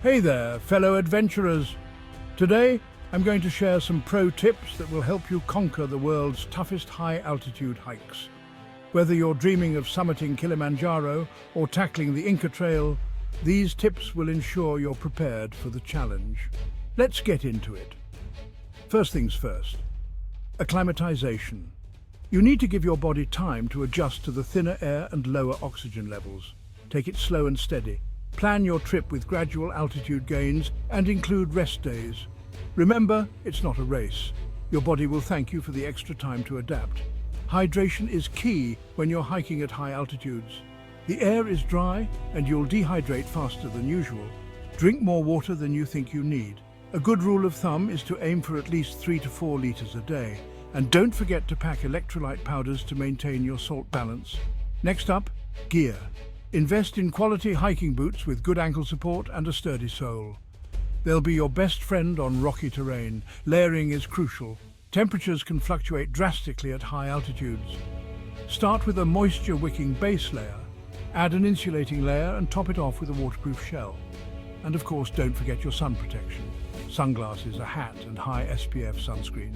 Hey there, fellow adventurers. Today, I'm going to share some pro tips that will help you conquer the world's toughest high-altitude hikes. Whether you're dreaming of summiting Kilimanjaro or tackling the Inca Trail, these tips will ensure you're prepared for the challenge. Let's get into it. First things first, acclimatization. You need to give your body time to adjust to the thinner air and lower oxygen levels. Take it slow and steady. Plan your trip with gradual altitude gains and include rest days. Remember, it's not a race. Your body will thank you for the extra time to adapt. Hydration is key when you're hiking at high altitudes. The air is dry and you'll dehydrate faster than usual. Drink more water than you think you need. A good rule of thumb is to aim for at least 3 to 4 liters a day. And don't forget to pack electrolyte powders to maintain your salt balance. Next up, gear. Invest in quality hiking boots with good ankle support and a sturdy sole. They'll be your best friend on rocky terrain. Layering is crucial. Temperatures can fluctuate drastically at high altitudes. Start with a moisture-wicking base layer. Add an insulating layer and top it off with a waterproof shell. And of course, don't forget your sun protection. Sunglasses, a hat, and high SPF sunscreen.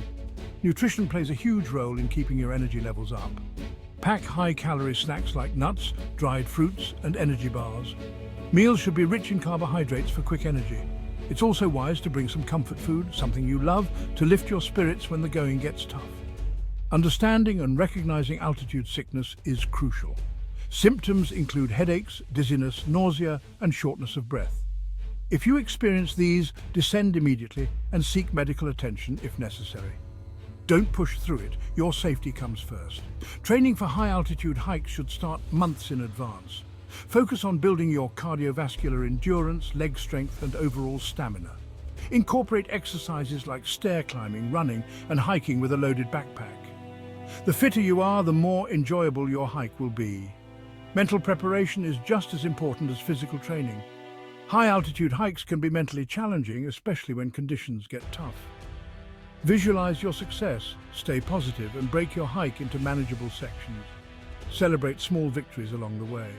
Nutrition plays a huge role in keeping your energy levels up. Pack high-calorie snacks like nuts, dried fruits, and energy bars. Meals should be rich in carbohydrates for quick energy. It's also wise to bring some comfort food, something you love, to lift your spirits when the going gets tough. Understanding and recognizing altitude sickness is crucial. Symptoms include headaches, dizziness, nausea, and shortness of breath. If you experience these, descend immediately and seek medical attention if necessary. Don't push through it. Your safety comes first. Training for high-altitude hikes should start months in advance. Focus on building your cardiovascular endurance, leg strength, and overall stamina. Incorporate exercises like stair climbing, running, and hiking with a loaded backpack. The fitter you are, the more enjoyable your hike will be. Mental preparation is just as important as physical training. High-altitude hikes can be mentally challenging, especially when conditions get tough. Visualize your success, stay positive, and break your hike into manageable sections. Celebrate small victories along the way.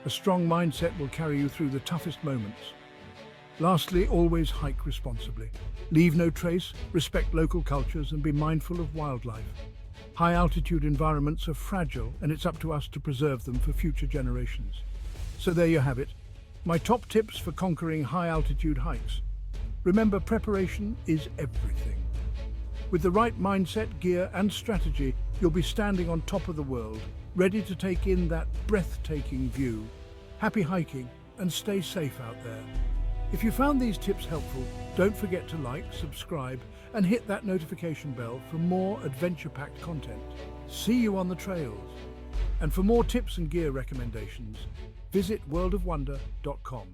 A strong mindset will carry you through the toughest moments. Lastly, always hike responsibly. Leave no trace, respect local cultures, and be mindful of wildlife. High-altitude environments are fragile, and it's up to us to preserve them for future generations. So there you have it, my top tips for conquering high-altitude hikes. Remember, preparation is everything. With the right mindset, gear, and strategy, you'll be standing on top of the world, ready to take in that breathtaking view. Happy hiking, and stay safe out there. If you found these tips helpful, don't forget to like, subscribe, and hit that notification bell for more adventure-packed content. See you on the trails. And for more tips and gear recommendations, visit worldofwonder.com.